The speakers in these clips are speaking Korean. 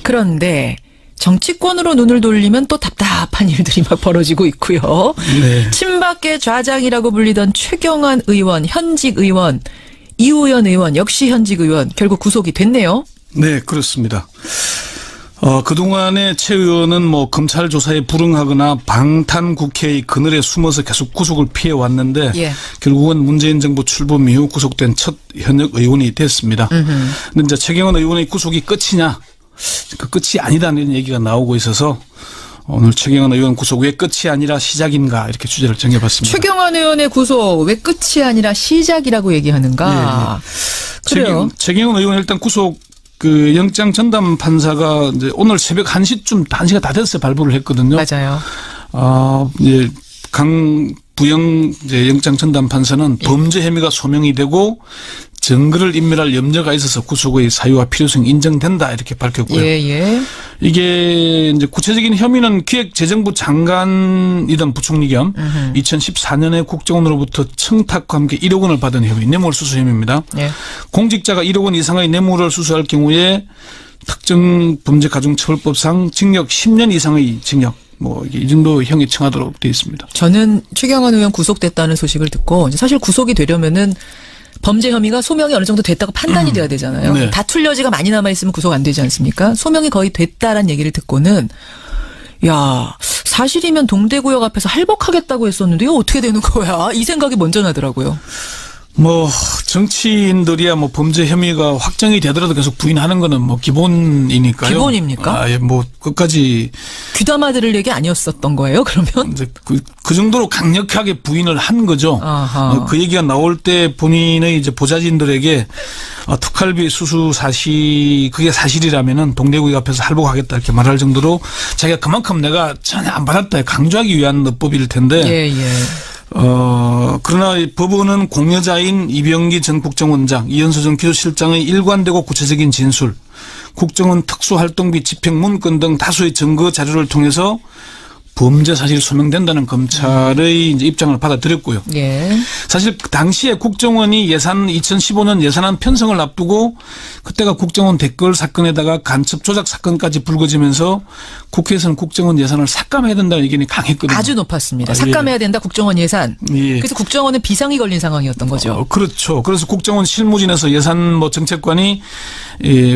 그런데 정치권으로 눈을 돌리면 또 답답한 일들이 막 벌어지고 있고요. 네. 친박계 좌장이라고 불리던 최경환 의원, 현직 의원, 이호연 의원, 역시 현직 의원 결국 구속이 됐네요. 네, 그렇습니다. 그동안에 최 의원은 뭐 검찰 조사에 불응하거나 방탄 국회의 그늘에 숨어서 계속 구속을 피해 왔는데 예. 결국은 문재인 정부 출범 이후 구속된 첫 현역 의원이 됐습니다. 그런데 이제 최경환 의원의 구속이 끝이냐? 그 끝이 아니다는 얘기가 나오고 있어서 오늘 최경환 의원 구속 왜 끝이 아니라 시작인가 이렇게 주제를 정해봤습니다. 최경환 의원의 구속 왜 끝이 아니라 시작이라고 얘기하는가? 예. 그래요. 최경환 의원 일단 구속 그 영장 전담 판사가 이제 오늘 새벽 1시쯤 1시가 다 됐어요. 발부를 했거든요. 맞아요. 이제 강부영 이제 영장 전담 판사는 범죄 혐의가 소명이 되고 증거를 인멸할 염려가 있어서 구속의 사유와 필요성이 인정된다 이렇게 밝혔고요. 예. 이게 이제 구체적인 혐의는 기획재정부 장관이던 부총리 겸 2014년에 국정원으로부터 청탁과 함께 1억 원을 받은 혐의, 뇌물 수수 혐의입니다. 예. 공직자가 1억 원 이상의 뇌물을 수수할 경우에 특정 범죄 가중처벌법상 징역 10년 이상의 징역 뭐 이 정도 형이 청하도록 되어 있습니다. 저는 최경환 의원 구속됐다는 소식을 듣고 사실 구속이 되려면은 범죄 혐의가 소명이 어느 정도 됐다고 판단이 돼야 되잖아요. 네. 다툴 여지가 많이 남아있으면 구속 안 되지 않습니까? 소명이 거의 됐다라는 얘기를 듣고는 야 사실이면 동대구역 앞에서 할복하겠다고 했었는데 이거 어떻게 되는 거야? 이 생각이 먼저 나더라고요. 뭐 정치인들이야 뭐 범죄 혐의가 확정이 되더라도 계속 부인하는 거는 뭐 기본이니까요. 기본입니까? 뭐 끝까지 귀담아 들을 얘기 아니었었던 거예요? 그러면? 이제 그 정도로 강력하게 부인을 한 거죠. 그 얘기가 나올 때 본인의 이제 보좌진들에게 특활비 수수 그게 사실이라면은 동대구역 앞에서 할복하겠다 이렇게 말할 정도로 자기가 그만큼 내가 전혀 안 받았다 강조하기 위한 납법일 텐데. 예. 그러나 법원은 공여자인 이병기 전 국정원장, 이현수 전 기조실장의 일관되고 구체적인 진술, 국정원 특수활동비 집행 문건 등 다수의 증거 자료를 통해서 범죄 사실이 소명된다는 검찰의 이제 입장을 받아들였고요. 예. 사실 그 당시에 국정원이 2015년 예산안 편성을 앞두고 그때가 국정원 댓글 사건에다가 간첩 조작 사건까지 불거지면서 국회에서는 국정원 예산을 삭감해야 된다는 의견이 강했거든요. 아주 높았습니다. 삭감해야 된다 국정원 예산. 예. 그래서 국정원은 비상이 걸린 상황이었던 거죠. 그렇죠. 그래서 국정원 실무진에서 예산 뭐 정책관이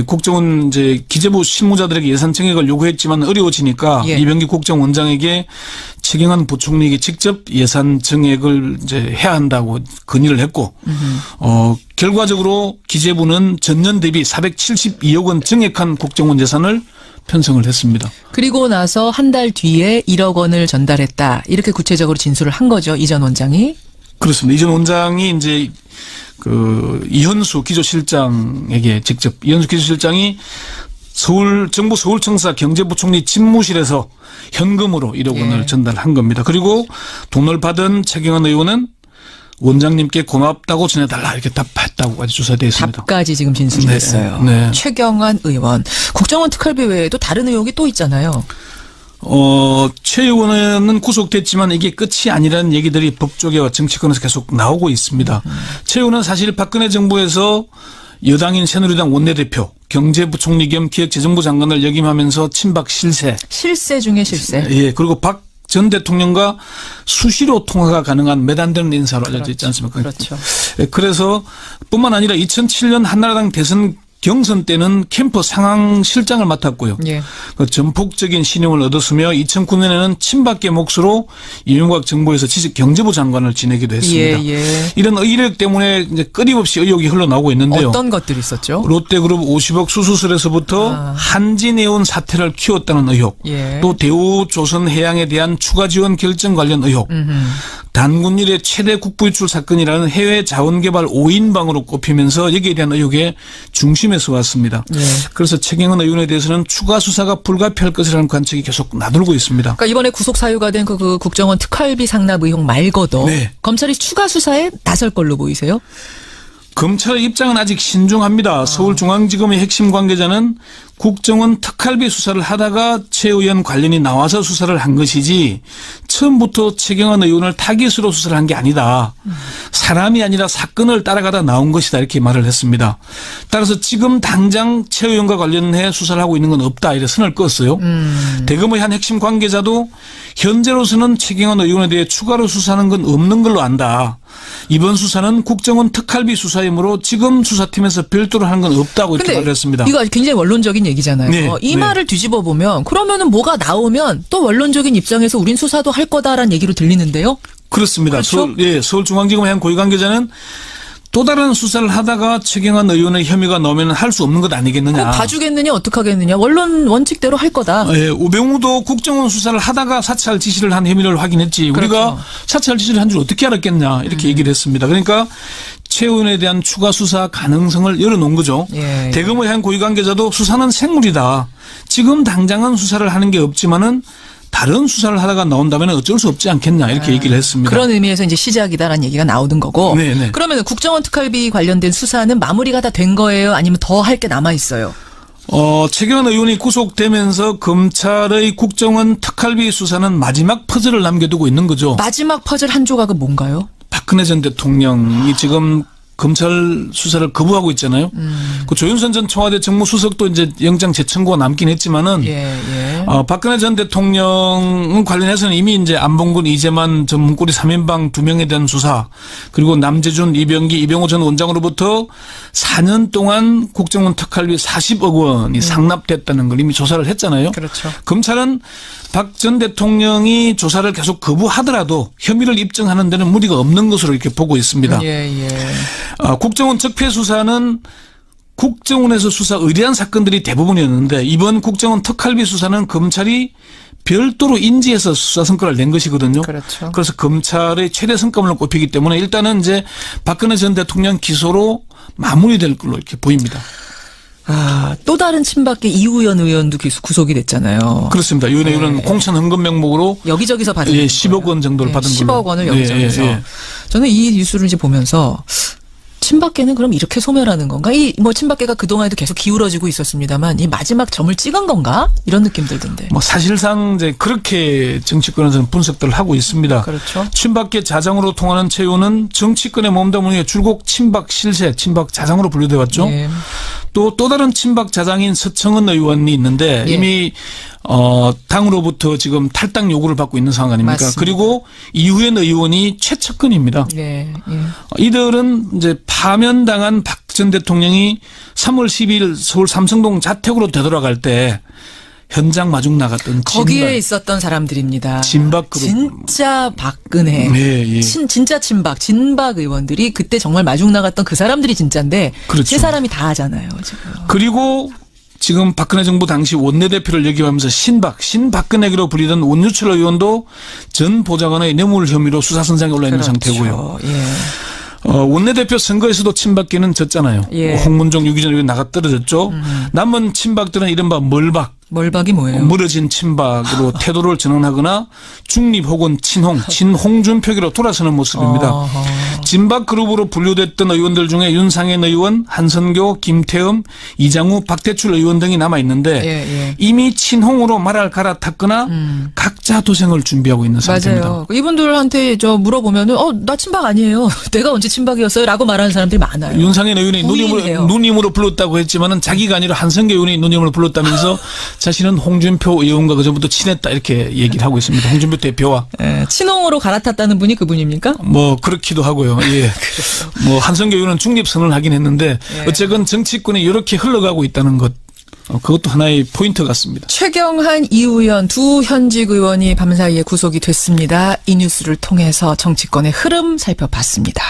국정원 이제 기재부 실무자들에게 예산 증액을 요구했지만 어려워지니까 이병기 국정원장에게 최경환 부총리에게 직접 예산 증액을 이제 해야 한다고 건의를 했고, 결과적으로 기재부는 전년 대비 472억 원 증액한 국정원 예산을 편성을 했습니다. 그리고 나서 한 달 뒤에 1억 원을 전달했다. 이렇게 구체적으로 진술을 한 거죠. 이 전 원장이. 그렇습니다. 이 전 원장이 이제 이현수 기조실장에게 직접 이현수 기조실장이 정부 서울청사 경제부총리 집무실에서 현금으로 1억 원을 전달한 겁니다. 그리고 돈을 받은 최경환 의원은 원장님께 고맙다고 전해달라 이렇게 답했다고까지 조사되어 있습니다. 답까지 지금 진술이 됐어요. 네. 최경환 의원. 국정원 특활비 외에도 다른 의혹이 또 있잖아요. 최 의원은 구속됐지만 이게 끝이 아니라는 얘기들이 법조계와 정치권에서 계속 나오고 있습니다. 최 의원은 사실 박근혜 정부에서 여당인 새누리당 원내대표, 경제부총리 겸 기획재정부 장관을 역임하면서 친박 실세. 실세 중에 실세. 예, 그리고 박 전 대통령과 수시로 통화가 가능한 몇 안 되는 인사로 알려져 있지 않습니까? 그렇죠. 그래서 뿐만 아니라 2007년 한나라당 대선 경선 때는 캠프 상황실장을 맡았고요. 예. 그 전폭적인 신용을 얻었으며 2009년에는 친박계 몫으로 이명박 정부에서 지식 경제부 장관을 지내기도 했습니다. 이런 이력 때문에 이제 끊임없이 의혹이 흘러나오고 있는데요. 어떤 것들이 있었죠? 롯데그룹 50억 수수설에서부터 한진해운 사태를 키웠다는 의혹, 또 대우조선해양에 대한 추가 지원 결정 관련 의혹, 단군 일의 최대 국부유출 사건이라는 해외 자원개발 5인방으로 꼽히면서 여기에 대한 의혹의 중심에서 왔습니다. 그래서 최경환 의원에 대해서는 추가 수사가 불가피할 것이라는 관측이 계속 나돌고 있습니다. 그러니까 이번에 구속 사유가 된 그 국정원 특활비 상납 의혹 말고도 검찰이 추가 수사에 나설 걸로 보이세요? 검찰의 입장은 아직 신중합니다. 서울중앙지검의 핵심 관계자는 국정원 특활비 수사를 하다가 최 의원 관련이 나와서 수사를 한 것이지 처음부터 최경환 의원을 타깃으로 수사를 한 게 아니다. 사람이 아니라 사건을 따라가다 나온 것이다. 이렇게 말을 했습니다. 따라서 지금 당장 최 의원과 관련해 수사를 하고 있는 건 없다. 이렇게 선을 그었어요. 대검의 한 핵심 관계자도 현재로서는 최경환 의원에 대해 추가로 수사하는 건 없는 걸로 안다. 이번 수사는 국정원 특활비 수사이므로 지금 수사팀에서 별도로 하는 건 없다고 이렇게 말을 했습니다. 이거 굉장히 원론적인 얘기잖아요. 네, 이 말을 뒤집어 보면 그러면은 뭐가 나오면 또 원론적인 입장에서 우린 수사도 할 거다라는 얘기로 들리는데요. 그렇습니다. 그렇죠? 서울중앙지검의 한 고위 관계자는 또 다른 수사를 하다가 최경환 의원의 혐의가 나오면 할 수 없는 것 아니겠느냐. 봐주겠느냐 어떡하겠느냐. 원론 원칙대로 할 거다. 예, 우병우도 국정원 수사를 하다가 사찰 지시를 한 혐의를 확인했지. 그렇죠. 우리가 사찰 지시를 한 줄 어떻게 알았겠냐. 이렇게 얘기를 했습니다. 그러니까 최 의원에 대한 추가 수사 가능성을 열어놓은 거죠. 예. 대검의 한 고위 관계자도 수사는 생물이다. 지금 당장은 수사를 하는 게 없지만은 다른 수사를 하다가 나온다면 어쩔 수 없지 않겠냐 이렇게 얘기를 했습니다. 그런 의미에서 이제 시작이다라는 얘기가 나오는 거고. 네네. 그러면 국정원 특활비 관련된 수사는 마무리가 다 된 거예요? 아니면 더 할 게 남아 있어요? 최경환 의원이 구속되면서 검찰의 국정원 특활비 수사는 마지막 퍼즐을 남겨두고 있는 거죠. 마지막 퍼즐 한 조각은 뭔가요? 박근혜 전 대통령이 지금 검찰 수사를 거부하고 있잖아요. 그 조윤선 전 청와대 정무수석도 이제 영장 재청구가 남긴 했지만은 박근혜 전 대통령 관련해서는 이미 이제 안봉근, 이재만 전 문고리 3인방 2명에 대한 수사, 그리고 남재준, 이병기, 이병호 전 원장으로부터 4년 동안 국정원 특활비 40억 원이 상납됐다는 걸 이미 조사를 했잖아요. 그렇죠. 검찰은 박 전 대통령이 조사를 계속 거부하더라도 혐의를 입증하는 데는 무리가 없는 것으로 이렇게 보고 있습니다. 국정원 적폐 수사는 국정원에서 수사 의뢰한 사건들이 대부분이었는데 이번 국정원 특활비 수사는 검찰이 별도로 인지해서 수사 성과를 낸 것이거든요. 그렇죠. 그래서 검찰의 최대 성과물로 꼽히기 때문에 일단은 이제 박근혜 전 대통령 기소로 마무리될 걸로 이렇게 보입니다. 또 다른 친박계 이우연 의원도 구속이 됐잖아요. 그렇습니다. 이우연 의원은 공천 헌금 명목으로 여기저기서 받은 10억 원 정도를 받은 걸로. 10억 원을 여기저기서. 저는 이 뉴스를 이제 보면서 친박계는 그럼 이렇게 소멸하는 건가? 친박계가 그동안에도 계속 기울어지고 있었습니다만 이 마지막 점을 찍은 건가? 이런 느낌 들던데. 사실상 이제 그렇게 정치권에서는 분석들을 하고 있습니다. 그렇죠. 친박계 자장으로 통하는 최 의원은 정치권에 몸담은 후에 줄곧 친박 실세, 친박 자장으로 분류돼 왔죠. 또 다른 친박 자장인 서청은 의원이 있는데 이미 당으로부터 지금 탈당 요구를 받고 있는 상황 아닙니까? 맞습니다. 그리고 이후엔 의원이 최측근입니다. 이들은 이제 파면당한 박 전 대통령이 3월 12일 서울 삼성동 자택으로 되돌아갈 때 현장 마중 나갔던 거기에 있었던 사람들입니다. 진박 그룹. 진짜 박근혜. 진짜 진박 의원들이 그때 정말 마중 나갔던 그 사람들이 진짜인데 그렇죠. 세 사람이 다 하잖아요. 지금. 그리고 지금 박근혜 정부 당시 원내대표를 역임하면서 신박근혜기로 불리던 원유철 의원도 전 보좌관의 뇌물 혐의로 수사선상에 올라 있는 상태고요. 원내대표 선거에서도 친박계는 졌잖아요. 홍문종, 유기전 의원 나가 떨어졌죠. 남은 친박들은 이른바 멀박이 뭐예요? 멀어진 친박으로 태도를 전환하거나 중립 혹은 친홍준표기로 돌아서는 모습입니다. 진박 그룹으로 분류됐던 의원들 중에 윤상현 의원, 한선교, 김태흠, 이장우, 박대출 의원 등이 남아있는데 이미 친홍으로 말을 갈아탔거나 각자 도생을 준비하고 있는 상태입니다. 맞아요. 이분들한테 물어보면은 나 친박 아니에요. 내가 언제 친박이었어요? 라고 말하는 사람들이 많아요. 윤상현 의원이 누님으로 불렀다고 했지만은 자기가 아니라 한선교 의원이 누님으로 불렀다면서 자신은 홍준표 의원과 그전부터 친했다 이렇게 얘기를 하고 있습니다. 홍준표 대표와. 친홍으로 갈아탔다는 분이 그분입니까? 그렇기도 하고요. 한성교 의원은 중립선을 하긴 했는데 어쨌건 정치권이 이렇게 흘러가고 있다는 것. 그것도 하나의 포인트 같습니다. 최경환, 이우연 두 현직 의원이 밤사이에 구속이 됐습니다. 이 뉴스를 통해서 정치권의 흐름 살펴봤습니다.